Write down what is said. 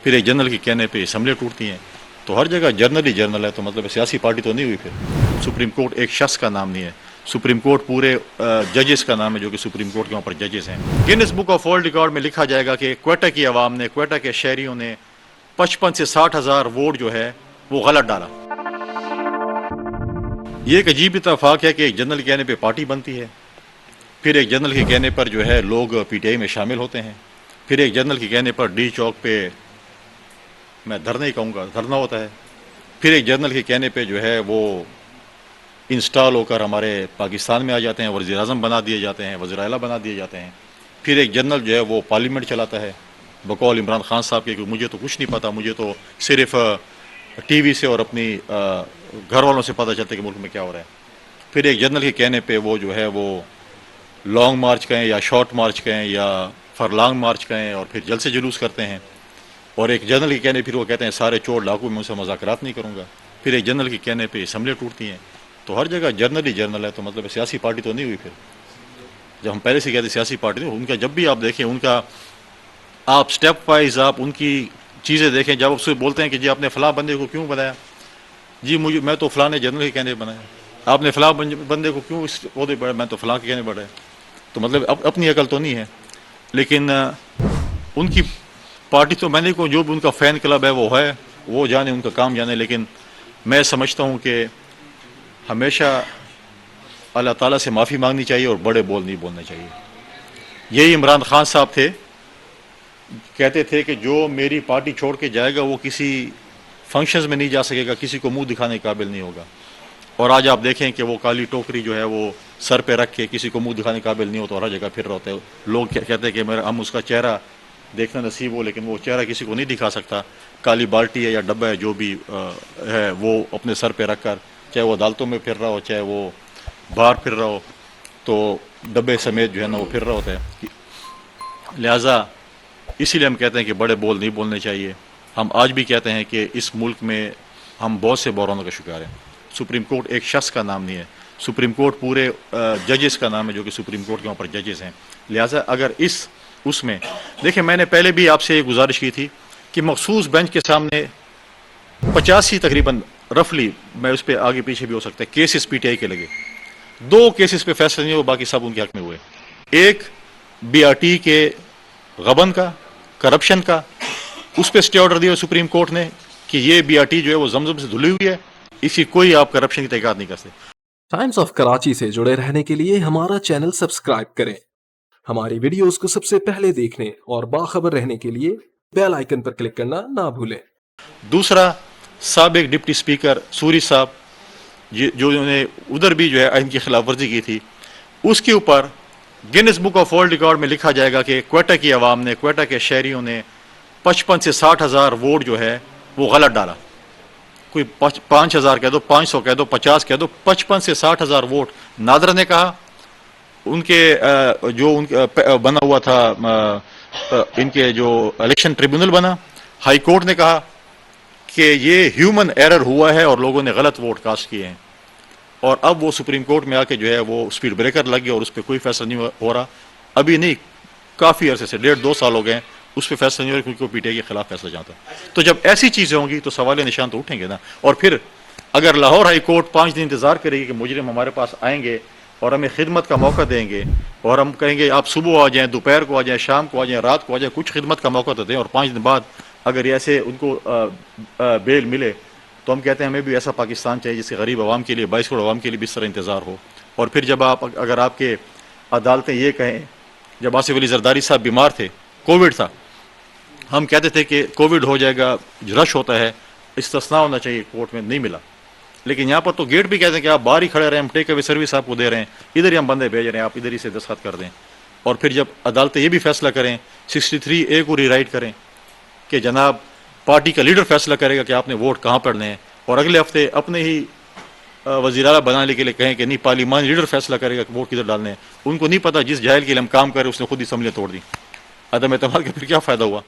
پھر ایک جنرل کے کہنے پہ اسمبلیاں ٹوٹتی ہیں. تو ہر جگہ جرنل ہی جرنل ہے، تو مطلب سیاسی پارٹی تو نہیں ہوئی. پھر سپریم کورٹ ایک شخص کا نام نہیں ہے، سپریم کورٹ پورے ججز کا نام ہے جو کہ سپریم کورٹ کے وہاں پر ججز ہیں. Grains book of world record میں لکھا جائے گا کہ کوئٹہ کی عوام نے، کوئٹہ کے شہریوں نے 55 سے 60 ہزار ووٹ جو ہے وہ غلط ڈالا. یہ ایک عجیب اتفاق ہے کہ ایک جنرل کے کہنے پہ پارٹی بنتی ہے، پھر ایک جنرل کے کہنے پر جو ہے لوگ پی ٹی آئی میں شامل ہوتے ہیں، پھر ایک جنرل کے کہنے پر ڈی چوک پہ میں دھرنا ہی کہوں گا دھرنا ہوتا ہے، پھر ایک جنرل کے کہنے پہ جو ہے وہ انسٹال ہو کر ہمارے پاکستان میں آ جاتے ہیں، وزیر اعظم بنا دیے جاتے ہیں، وزیر اعلیٰ بنا دیے جاتے ہیں. پھر ایک جنرل جو ہے وہ پارلیمنٹ چلاتا ہے بقول عمران خان صاحب کے کہ مجھے تو کچھ نہیں پتا، مجھے تو صرف ٹی وی سے اور اپنی گھر والوں سے پتہ چلتا ہے کہ ملک میں کیا ہو رہا ہے. پھر ایک جنرل کے کہنے پہ وہ جو ہے وہ لانگ مارچ کہیں یا شارٹ مارچ کہیں یا فرلانگ مارچ کہیں اور پھر جلسے جلوس کرتے ہیں. اور ایک جنرل کے کہنے پھر وہ کہتے ہیں سارے چور ڈاکو میں ان سے مذاکرات نہیں کروں گا. پھر ایک جنرل کے کہنے پہ اسمبلیاں ٹوٹتی ہیں. تو ہر جگہ جرنل ہی جرنل ہے، تو مطلب سیاسی پارٹی تو نہیں ہوئی. پھر جب ہم پہلے سے کہتے سیاسی پارٹی نہیں، ان کا جب بھی آپ دیکھیں ان کا آپ سٹیپ وائز آپ ان کی چیزیں دیکھیں. جب آپ سے بولتے ہیں کہ جی آپ نے فلاں بندے کو کیوں بنایا، جی میں تو فلاں نے جنرل کے کہنے بنایا. آپ نے فلاں بندے کو کیوں اس عہدے پہ، میں تو فلاں کے کہنے بڑھا. تو مطلب اپنی عقل تو نہیں ہے. لیکن ان کی پارٹی تو میں نے کو جو بھی ان کا فین کلب ہے وہ جانے، ان کا کام جانے. لیکن میں سمجھتا ہوں کہ ہمیشہ اللہ تعالیٰ سے معافی مانگنی چاہیے اور بڑے بول نہیں بولنا چاہیے. یہی عمران خان صاحب تھے، کہتے تھے کہ جو میری پارٹی چھوڑ کے جائے گا وہ کسی فنکشنز میں نہیں جا سکے گا، کسی کو منہ دکھانے کے قابل نہیں ہوگا. اور آج آپ دیکھیں کہ وہ کالی ٹوکری جو ہے وہ سر پہ رکھ کے کسی کو منہ دکھانے کے قابل نہیں ہوتا اور ہر جگہ پھر رہا ہوتا ہے. لوگ کہتے ہیں کہ ہم اس کا چہرہ دیکھنا نصیب ہو، لیکن وہ چہرہ کسی کو نہیں دکھا سکتا. کالی بالٹی ہے یا ڈبہ ہے جو بھی ہے وہ اپنے سر پہ رکھ کر، چاہے وہ عدالتوں میں پھر رہا ہو چاہے وہ باہر پھر رہا ہو، تو ڈبے سمیت جو ہے نا وہ پھر رہا ہوتا ہے. لہٰذا اسی لیے ہم کہتے ہیں کہ بڑے بول نہیں بولنے چاہیے. ہم آج بھی کہتے ہیں کہ اس ملک میں ہم بہت سے بحرانوں کا شکار ہیں. سپریم کورٹ ایک شخص کا نام نہیں ہے، سپریم کورٹ پورے ججز کا نام ہے جو کہ سپریم کورٹ کے وہاں پر ججز ہیں. لہٰذا اگر اس میں دیکھیں، میں نے پہلے بھی آپ سے ایک گزارش کی تھی کہ مخصوص بینچ کے سامنے 85 تقریباً رفلی، میں اس پہ آگے پیچھے بھی ہو سکتا ہے، کیسز پی ٹی آئی کے لگے. 2 کیسز پہ فیصلہ نہیں ہوا، باقی سب ان کے حق میں ہوئے. ایک بی آر ٹی کے غبن کا، کرپشن کا، اس پہ اسٹے آرڈر دیا سپریم کورٹ نے کہ یہ بی آر ٹی جو ہے وہ زمزم سے دھلی ہوئی ہے، اس کی کوئی آپ کرپشن کی تحقیقات نہیں کر سکتے. ٹائمز آف کراچی سے جڑے رہنے کے لیے ہمارا چینل سبسکرائب کریں. ہماری ویڈیوز کو سب سے پہلے دیکھنے اور باخبر رہنے کے لیے بیل آئیکن پر کلک کرنا نہ بھولیں. دوسرا، سابق ڈپٹی اسپیکر سوری صاحب جو انہوں نے ادھر بھی جو ہے آئین کی خلاف ورزی کی تھی، اس کے اوپر grains book of world record میں لکھا جائے گا کہ کوئٹہ کی عوام نے، کوئٹہ کے شہریوں نے 55 سے 60 ہزار ووٹ جو ہے وہ غلط ڈالا. کوئی 5000 کہہ دو، 500 کہہ دو، 50 کہہ دو، 55 سے 60 ہزار ووٹ. نادرا نے کہا، ان کے جو بنا ہوا تھا ان کے جو الیکشن ٹریبونل بنا، ہائی کورٹ نے کہا کہ یہ ہیومن ایرر ہوا ہے اور لوگوں نے غلط ووٹ کاسٹ کیے ہیں. اور اب وہ سپریم کورٹ میں آ کے جو ہے وہ سپیڈ بریکر لگ گیا اور اس پہ کوئی فیصلہ نہیں ہو رہا. ابھی نہیں، کافی عرصے سے 1.5-2 سال ہو گئے ہیں اس پہ فیصلہ نہیں ہو رہا کیونکہ وہ پی ٹی آئی کے خلاف فیصلہ چاہتا ہے. تو جب ایسی چیزیں ہوں گی تو سوال نشان تو اٹھیں گے نا. اور پھر اگر لاہور ہائی کورٹ 5 دن انتظار کرے گی کہ مجرم ہمارے پاس آئیں گے اور ہمیں خدمت کا موقع دیں گے اور ہم کہیں گے آپ صبح آ جائیں، دوپہر کو آ جائیں، شام کو آ جائیں، رات کو آ جائیں، کچھ خدمت کا موقع تو دیں، اور 5 دن بعد اگر ایسے ان کو بیل ملے تو ہم کہتے ہیں ہمیں بھی ایسا پاکستان چاہیے جس سے غریب عوام کے لیے، 22 کروڑ عوام کے لیے بھی اس طرح انتظار ہو. اور پھر جب اگر آپ کے عدالتیں یہ کہیں، جب آصف علی زرداری صاحب بیمار تھے، کووڈ تھا، ہم کہتے تھے کہ کووڈ ہو جائے گا، رش ہوتا ہے، استثناء ہونا چاہیے، کورٹ میں نہیں ملا. لیکن یہاں پر تو گیٹ بھی کہتے ہیں کہ آپ باہر ہی کھڑے رہیں، ہم ٹیک اوے سروس آپ کو دے رہے ہیں، ادھر ہی ہم بندے بھیج رہے ہیں، آپ ادھر ہی سے دستخط کر دیں. اور پھر جب عدالتیں یہ بھی فیصلہ کریں، 63A کو ری رائٹ کریں کہ جناب پارٹی کا لیڈر فیصلہ کرے گا کہ آپ نے ووٹ کہاں پڑنے ہیں، اور اگلے ہفتے اپنے ہی وزیر اعلیٰ بنانے کے لیے کہیں کہ نہیں، پارلیمانی لیڈر فیصلہ کرے گا کہ ووٹ کدھر ڈالنے ہیں. ان کو نہیں پتا جس جاہل کے لیے ہم کام کریں اس نے خود اسمبلیاں توڑ دی. عدم اعتماد کا پھر کیا فائدہ ہوا؟